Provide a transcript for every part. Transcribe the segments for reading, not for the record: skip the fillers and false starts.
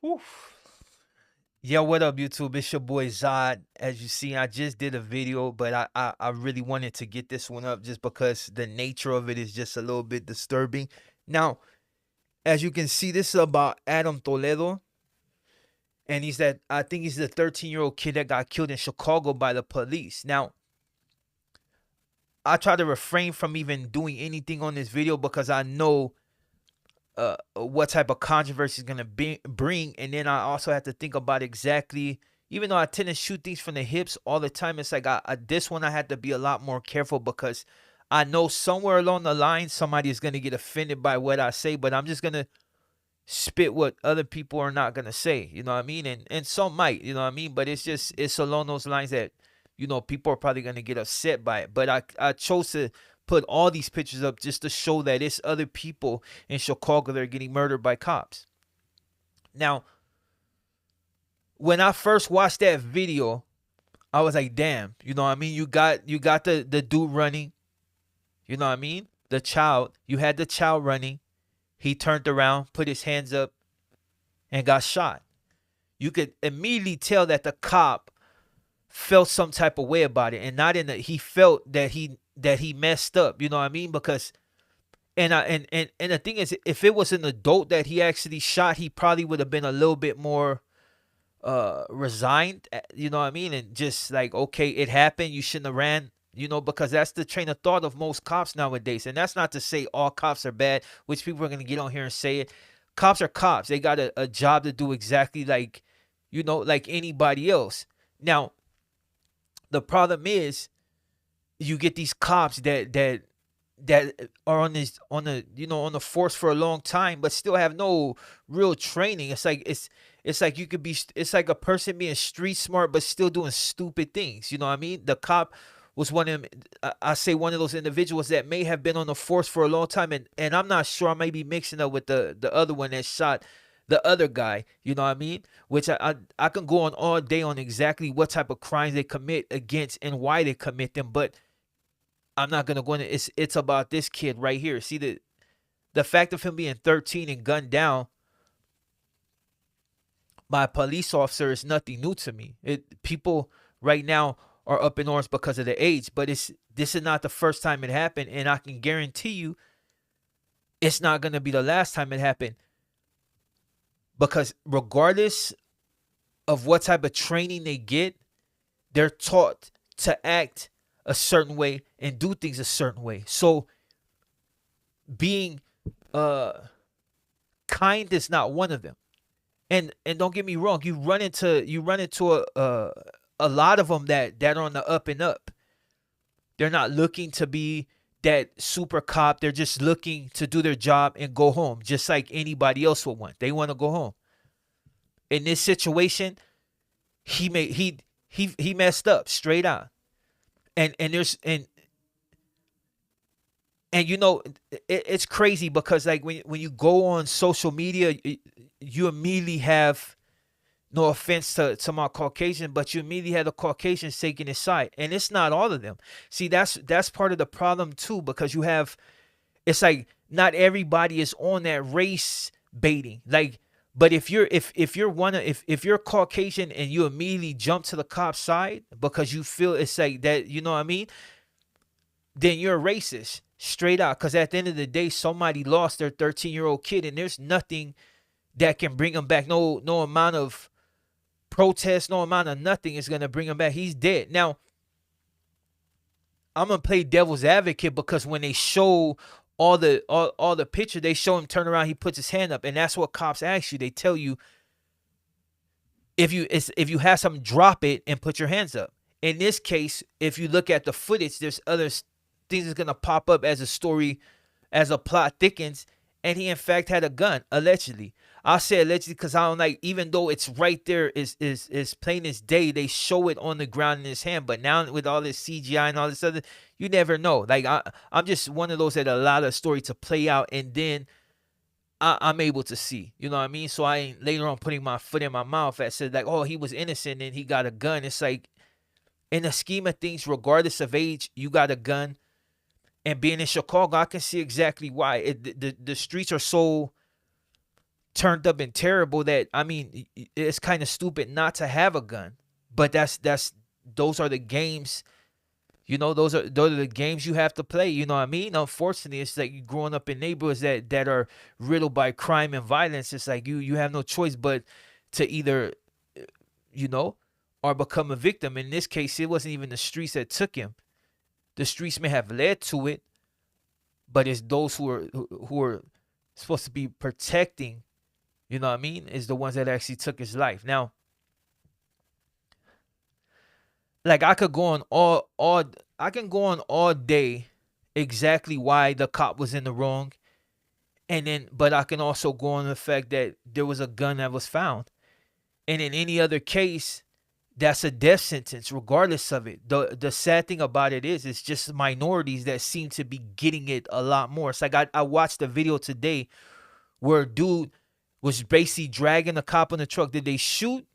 Whew. Yo, what up, YouTube? It's your boy Zod. As you see, I just did a video, but I really wanted to get this one up just because the nature of it is just a little bit disturbing. Now, as you can see, this is about Adam Toledo, and I think he's the 13-year-old kid that got killed in Chicago by the police. Now, I try to refrain from even doing anything on this video because I know what type of controversy is gonna bring, and then I also have to think about exactly. Even though I tend to shoot things from the hips all the time, it's like this one I had to be a lot more careful because I know somewhere along the line somebody is gonna get offended by what I say, but I'm just gonna spit what other people are not gonna say. You know what I mean? And some might, you know what I mean? But it's along those lines that people are probably gonna get upset by it. But I chose to put all these pictures up just to show that it's other people in Chicago that are getting murdered by cops. Now, when I first watched that video, I was like, damn, you know what I mean? You got the dude running, you know what I mean? You had the child running. He turned around, put his hands up, and got shot. You could immediately tell that the cop felt some type of way about it, and not in he felt that he messed up, you know what I mean? Because and the thing is, if it was an adult that he actually shot, he probably would have been a little bit more resigned, you know what I mean? And just like, okay, it happened, you shouldn't have ran, because that's the train of thought of most cops nowadays. And that's not to say all cops are bad, which people are going to get on here and say it. Cops are cops. They got a job to do exactly like, like anybody else. Now, the problem is you get these cops that are on the force for a long time but still have no real training. It's like you could be it's like a person being street smart but still doing stupid things. You know what I mean? The cop was one of them. I say one of those individuals that may have been on the force for a long time, and I'm not sure. I may be mixing up with the other one that shot the other guy, you know what I mean? Which I can go on all day on exactly what type of crimes they commit against and why they commit them, but I'm not gonna go into it's about this kid right here. See, the fact of him being 13 and gunned down by a police officer is nothing new to me. People right now are up in arms because of the age, but this is not the first time it happened, and I can guarantee you it's not gonna be the last time it happened. Because regardless of what type of training they get, they're taught to act a certain way and do things a certain way. So being kind is not one of them. And don't get me wrong, you run into a lot of them that are on the up and up. They're not looking to be that super cop. They're just looking to do their job and go home, just like anybody else would want. They want to go home. In this situation, he messed up straight out. And it's crazy because like when you go on social media, you immediately have, no offense to my Caucasian, but you immediately have the Caucasians taking his side, and it's not all of them. See, that's part of the problem too, because it's like not everybody is on that race baiting. Like, but if you're Caucasian and you immediately jump to the cop side because you feel it's like that, you know what I mean? Then you're a racist straight out. Because at the end of the day, somebody lost their 13-year-old kid, and there's nothing that can bring him back. No amount of protest, no amount of nothing is gonna bring him back. He's dead. Now, I'm gonna play devil's advocate because when they show all the picture, they show him turn around, he puts his hand up, and that's what cops ask you. They tell you if you have something, drop it and put your hands up. In this case, if you look at the footage, there's other things that's gonna pop up as a story, as a plot thickens, and he in fact had a gun, allegedly. I say allegedly because I don't like, even though it's right there, is plain as day, they show it on the ground in his hand. But now with all this CGI and all this other, you never know. Like I'm just one of those that allow the story to play out, and then I'm able to see. You know what I mean? So I ain't later on putting my foot in my mouth that said like, oh, he was innocent and he got a gun. It's like, in the scheme of things, regardless of age, you got a gun. And being in Chicago, I can see exactly why. The streets are so turned up and terrible that, I mean, it's kind of stupid not to have a gun. But that's those are the games, those are the games you have to play. You know what I mean? Unfortunately, it's like you growing up in neighborhoods that are riddled by crime and violence. It's like you have no choice but to either, you know, or become a victim. In this case, it wasn't even the streets that took him. The streets may have led to it, but it's those who are supposed to be protecting, you know what I mean, is the ones that actually took his life. Now, like I could go on all I can go on all day exactly why the cop was in the wrong, and then but I can also go on the fact that there was a gun that was found. And in any other case, that's a death sentence regardless of it. The sad thing about it is it's just minorities that seem to be getting it a lot more. It's like I watched a video today where a dude was basically dragging a cop on the truck. Did they shoot?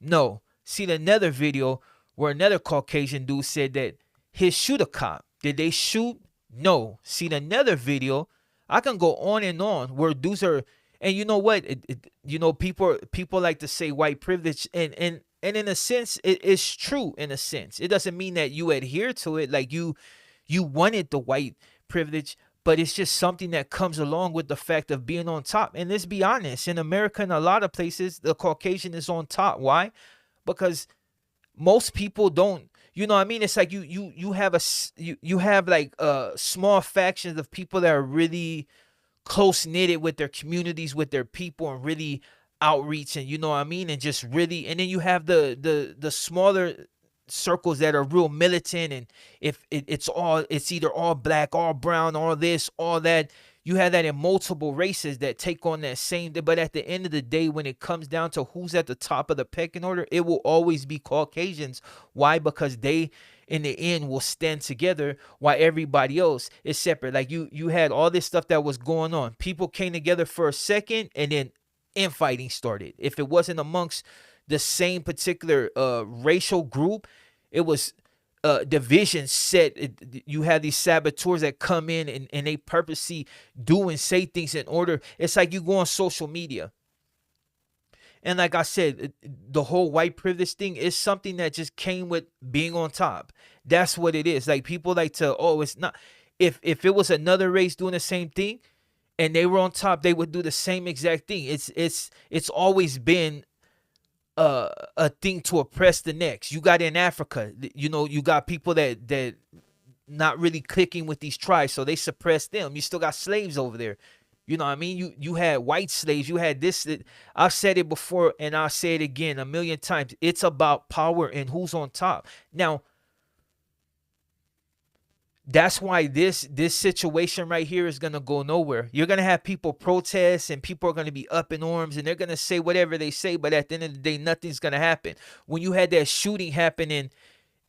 No. Seen another video where another Caucasian dude said that he shoot a cop. Did they shoot? No. Seen another video. I can go on and on where dudes are, and you know what? People like to say white privilege, and in a sense, it's true. In a sense, it doesn't mean that you adhere to it, like you wanted the white privilege, but it's just something that comes along with the fact of being on top. And let's be honest, in America, in a lot of places, the Caucasian is on top. Why? Because most people don't, you know what I mean? It's like you have you have like small factions of people that are really close knitted with their communities, with their people, and really outreach, and you know what I mean, and just really, and then you have the smaller circles that are real militant, and if it's either all black, all brown, all this, all that. You have that in multiple races that take on that same, but at the end of the day, when it comes down to who's at the top of the pecking order, it will always be Caucasians. Why? Because they in the end will stand together while everybody else is separate. Like you had all this stuff that was going on. People came together for a second, and then infighting started. If it wasn't amongst the same particular racial group, it was division set. You have these saboteurs that come in, and they purposely do and say things in order. It's like you go on social media, and like I said, the whole white privilege thing is something that just came with being on top. That's what it is. Like people like to, oh, it's not. If it was another race doing the same thing and they were on top, they would do the same exact thing. It's always been a thing to oppress the next. You got in Africa, you got people that not really clicking with these tribes, so they suppress them. You still got slaves over there. You know what I mean? You had white slaves. You had this. I've said it before, and I'll say it again a million times. It's about power and who's on top. Now, that's why this situation right here is gonna go nowhere. You're gonna have people protest, and people are gonna be up in arms, and they're gonna say whatever they say. But at the end of the day, nothing's gonna happen. When you had that shooting happen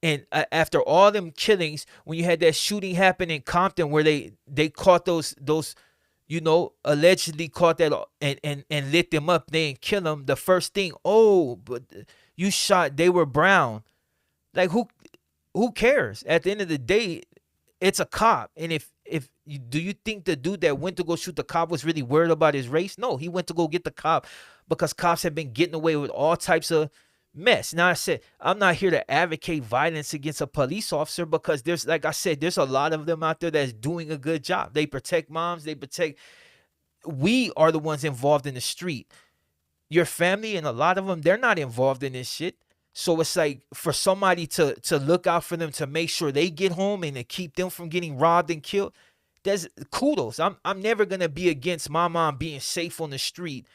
and after all them killings, when you had that shooting happen in Compton, where they caught those allegedly caught that and lit them up, they didn't kill them. The first thing, oh, but you shot, they were brown. Like who cares? At the end of the day, it's a cop. And do you think the dude that went to go shoot the cop was really worried about his race? No, he went to go get the cop because cops have been getting away with all types of mess. Now, I said, I'm not here to advocate violence against a police officer, because there's, like I said, there's a lot of them out there that's doing a good job. They protect moms. We are the ones involved in the street. Your family, and a lot of them, they're not involved in this shit. So it's like, for somebody to look out for them, to make sure they get home and to keep them from getting robbed and killed, there's kudos. I'm never gonna be against my mom being safe on the street.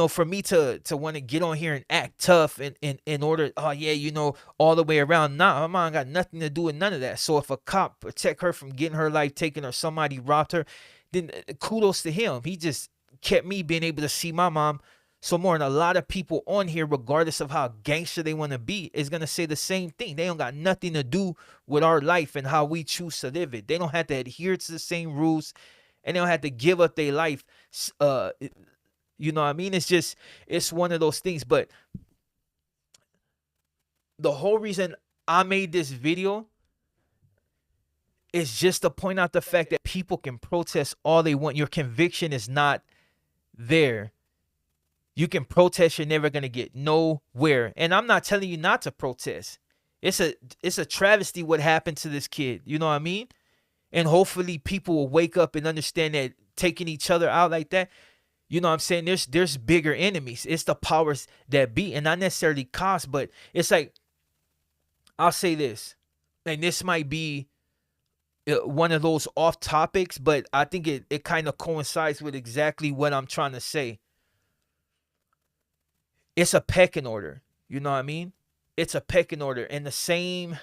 For me to want to get on here and act tough and in order, oh yeah, all the way around. Nah, my mom got nothing to do with none of that. So if a cop protect her from getting her life taken, or somebody robbed her, then kudos to him. He just kept me being able to see my mom some more. And a lot of people on here, regardless of how gangster they want to be, is going to say the same thing. They don't got nothing to do with our life and how we choose to live it. They don't have to adhere to the same rules, and they don't have to give up their life. You know what I mean? It's one of those things. But the whole reason I made this video is just to point out the fact that people can protest all they want. Your conviction is not there. You can protest, you're never gonna get nowhere. And I'm not telling you not to protest. It's a travesty what happened to this kid. You know what I mean? And hopefully people will wake up and understand that taking each other out like that, you know what I'm saying? There's bigger enemies. It's the powers that be, and not necessarily cost, but it's like, I'll say this, and this might be one of those off topics, but I think it kind of coincides with exactly what I'm trying to say. It's a pecking order. You know what I mean? It's a pecking order, and the same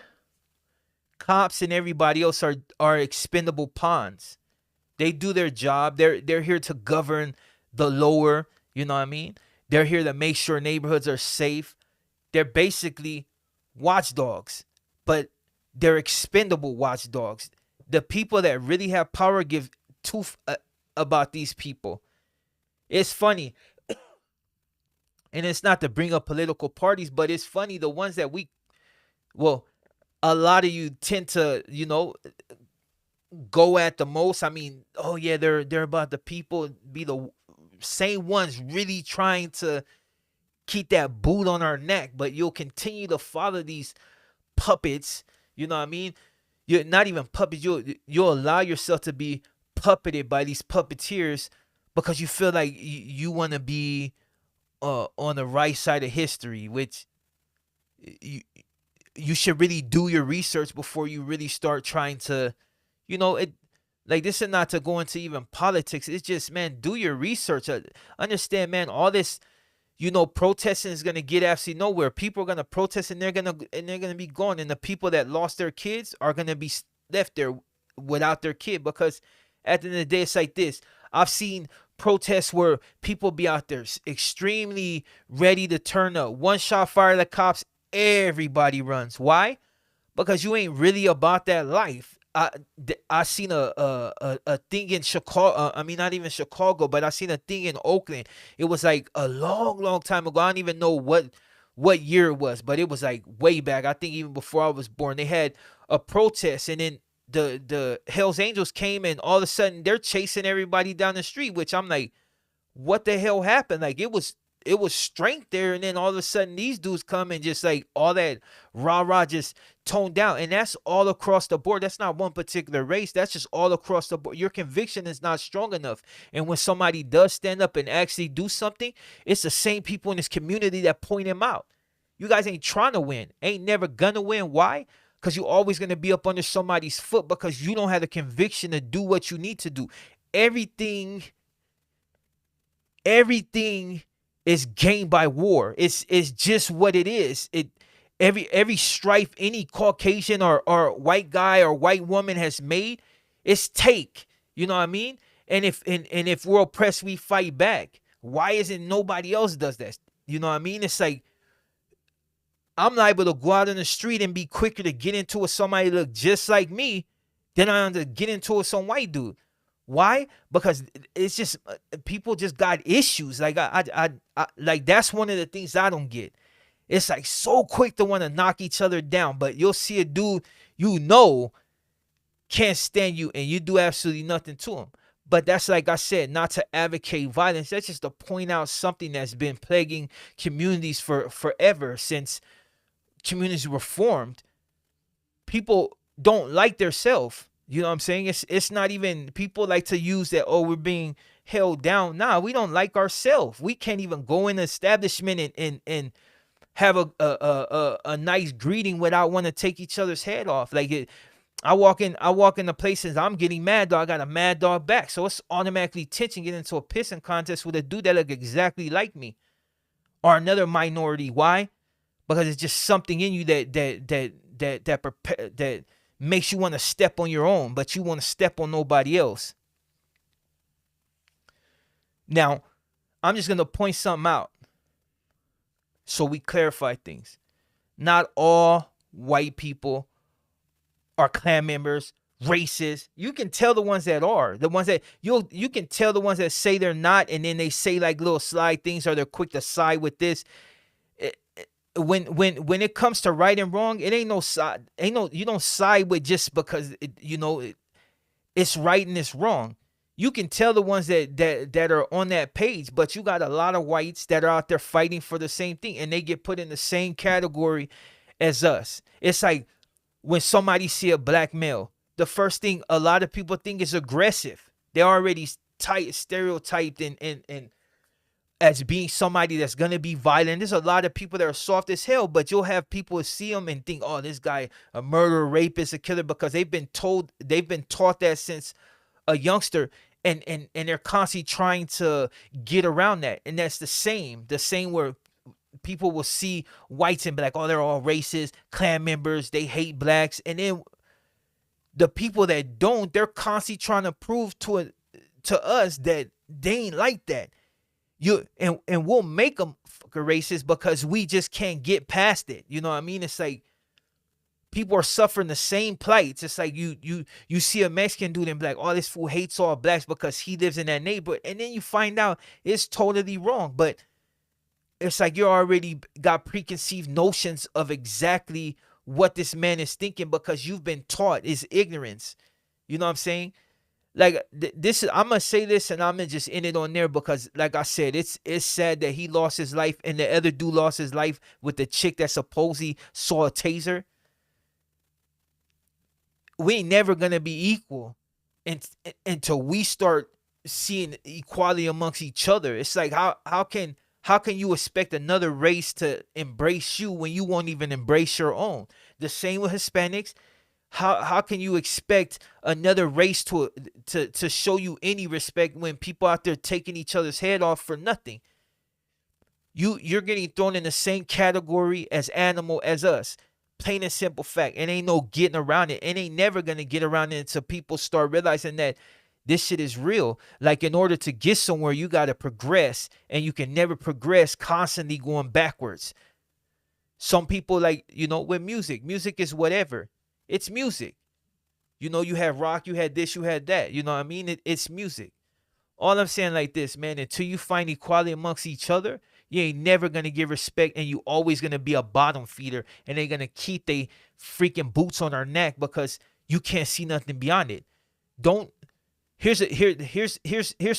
cops and everybody else are expendable pawns. They do their job. They're here to govern the lower. You know what I mean? They're here to make sure neighborhoods are safe. They're basically watchdogs, but they're expendable watchdogs. The people that really have power give two about these people. It's funny, and it's not to bring up political parties, but it's funny, the ones that well, a lot of you tend to, go at the most. I mean, oh yeah, they're about the people, be the same ones really trying to keep that boot on our neck, but you'll continue to follow these puppets. You know what I mean? You're not even puppets. You'll allow yourself to be puppeted by these puppeteers because you feel like you want to be on the right side of history, which you should really do your research before you really start trying to, it. Like, this is not to go into even politics. It's just, man, do your research. Understand, man, all this, protesting is gonna get absolutely nowhere. People are gonna protest and they're gonna be gone, and the people that lost their kids are gonna be left there without their kid, because at the end of the day, it's like this. I've seen protests where people be out there extremely ready to turn up. One shot fire at the cops, everybody runs. Why? Because you ain't really about that life. I seen a thing in Chicago. I mean, not even Chicago, but I seen a thing in Oakland. It was like a long time ago. I don't even know what year it was, but it was like way back. I think even before I was born. They had a protest, and then the Hells Angels came, and all of a sudden they're chasing everybody down the street. Which I'm like, what the hell happened? Like, it was strength there, and then all of a sudden these dudes come and just like all that rah just toned down. And that's all across the board. That's not one particular race. That's just all across the board. Your conviction is not strong enough. And when somebody does stand up and actually do something, it's the same people in this community that point him out. You guys ain't trying to win. Ain't never gonna win. Why? Because you're always gonna be up under somebody's foot because you don't have the conviction to do what you need to do. Everything is gained by war. It's just what it is. Every strife any Caucasian or white guy or white woman has made, it's take. You know what I mean? And if we're oppressed, we fight back. Why isn't nobody else does that? You know what I mean? It's like, I'm liable to go out in the street and be quicker to get into with somebody look just like me than I am to get into with some white dude. Why? Because it's just people just got issues. Like I like, that's one of the things I don't get. It's like so quick to want to knock each other down, but you'll see a dude can't stand you, and you do absolutely nothing to him. But that's, like I said, not to advocate violence. That's just to point out something that's been plaguing communities for forever, since communities were formed. People don't like their self. You know what I'm saying? It's not even, people like to use that, oh, we're being held down. Nah, we don't like ourselves. We can't even go in the establishment and have a nice greeting without wanting to take each other's head off. Like, I walk into places, I'm getting mad dog. I got a mad dog back, so it's automatically tension. Get into a pissing contest with a dude that look exactly like me, or another minority. Why? Because it's just something in you that makes you want to step on your own, but you want to step on nobody else. Now, I'm just gonna point something out so we clarify things. Not all white people are Klan members, racist. You can tell the ones that are. The ones that you can tell the ones that say they're not, and then they say like little slide things, or they're quick to side with this. When it comes to right and wrong, it ain't no side. You don't side with just because it's right and it's wrong. You can tell the ones that are on that page, but you got a lot of whites that are out there fighting for the same thing, and they get put in the same category as us. It's like when somebody see a black male, the first thing a lot of people think is aggressive. They're already stereotyped and as being somebody that's gonna be violent. There's a lot of people that are soft as hell, but you'll have people see them and think, oh, this guy a murderer, rapist, a killer, because they've been taught that since a youngster, and they're constantly trying to get around that. And that's the same where people will see whites and be like, oh, they're all racist, clan members, they hate blacks. And then the people that don't, they're constantly trying to prove to us that they ain't like that. And we'll make them fucking racist because we just can't get past it. You know what I mean? It's like people are suffering the same plights. It's like you see a Mexican dude and be like, oh, this fool hates all blacks because he lives in that neighborhood. And then you find out it's totally wrong. But it's like you already got preconceived notions of exactly what this man is thinking because you've been taught. Is ignorance. You know what I'm saying? Like this is, I'm gonna say this and I'm gonna just end it on there because, like I said, it's sad that he lost his life and the other dude lost his life with the chick that supposedly saw a taser. We ain't never gonna be equal until we start seeing equality amongst each other. It's like how can you expect another race to embrace you when you won't even embrace your own? The same with Hispanics. How can you expect another race to show you any respect when people out there taking each other's head off for nothing? You're getting thrown in the same category as animal as us. Plain and simple fact. It ain't no getting around it. It ain't never gonna get around it until people start realizing that this shit is real. Like, in order to get somewhere, you gotta progress, and you can never progress constantly going backwards. Some people, like, with music is whatever. It's music. You had rock, you had this, you had that. You know what I mean? It's music. All I'm saying like this, man, until you find equality amongst each other, you ain't never going to give respect, and you always going to be a bottom feeder, and they're going to keep they freaking boots on our neck because you can't see nothing beyond it. Here's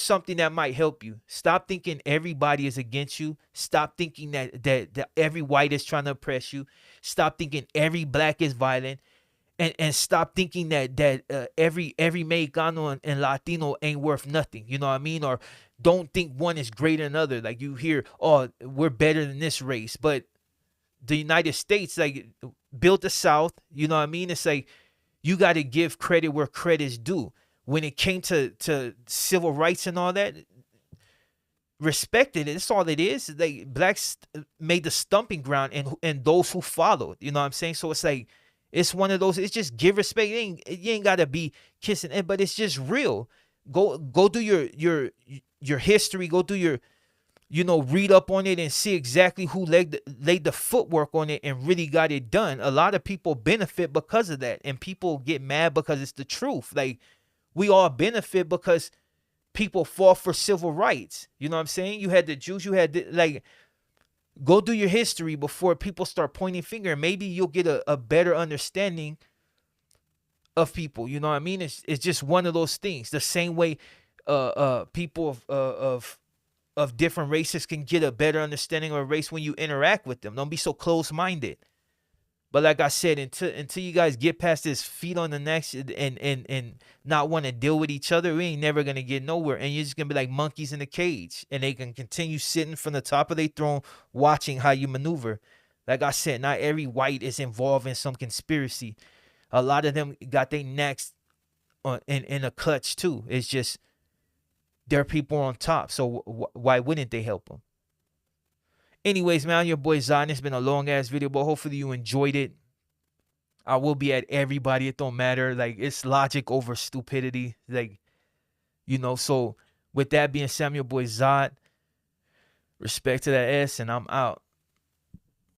something that might help you. Stop thinking everybody is against you. Stop thinking that every white is trying to oppress you. Stop thinking every black is violent. And stop thinking that every Mexicano and Latino ain't worth nothing. You know what I mean? Or don't think one is greater than other. Like, you hear, oh, we're better than this race. But the United States, like, built the South. You know what I mean? It's like you got to give credit where credit's due. When it came to civil rights and all that, respected it. That's all it is. Like, blacks made the stumping ground, and those who followed. You know what I'm saying? So it's like, it's one of those. It's just give respect. You ain't gotta be kissing it, but it's just real. Go do your history. Go do your, read up on it and see exactly who laid the footwork on it and really got it done. A lot of people benefit because of that, and people get mad because it's the truth. Like, we all benefit because people fought for civil rights. You know what I'm saying? You had the Jews. You had go do your history before people start pointing finger. Maybe you'll get a better understanding of people. You know what I mean? It's just one of those things. The same way people of different races can get a better understanding of a race when you interact with them. Don't be so close-minded. But like I said, until you guys get past this feet on the neck and not want to deal with each other, we ain't never going to get nowhere. And you're just going to be like monkeys in a cage. And they can continue sitting from the top of their throne watching how you maneuver. Like I said, not every white is involved in some conspiracy. A lot of them got their necks in a clutch too. It's just there are people on top. So why wouldn't they help them? Anyways, man, your boy Zion. It's been a long-ass video, but hopefully you enjoyed it. I will be at everybody. It don't matter. Like, it's logic over stupidity. Like, so with that being said, I'm your boy Zod. Respect to that S, and I'm out.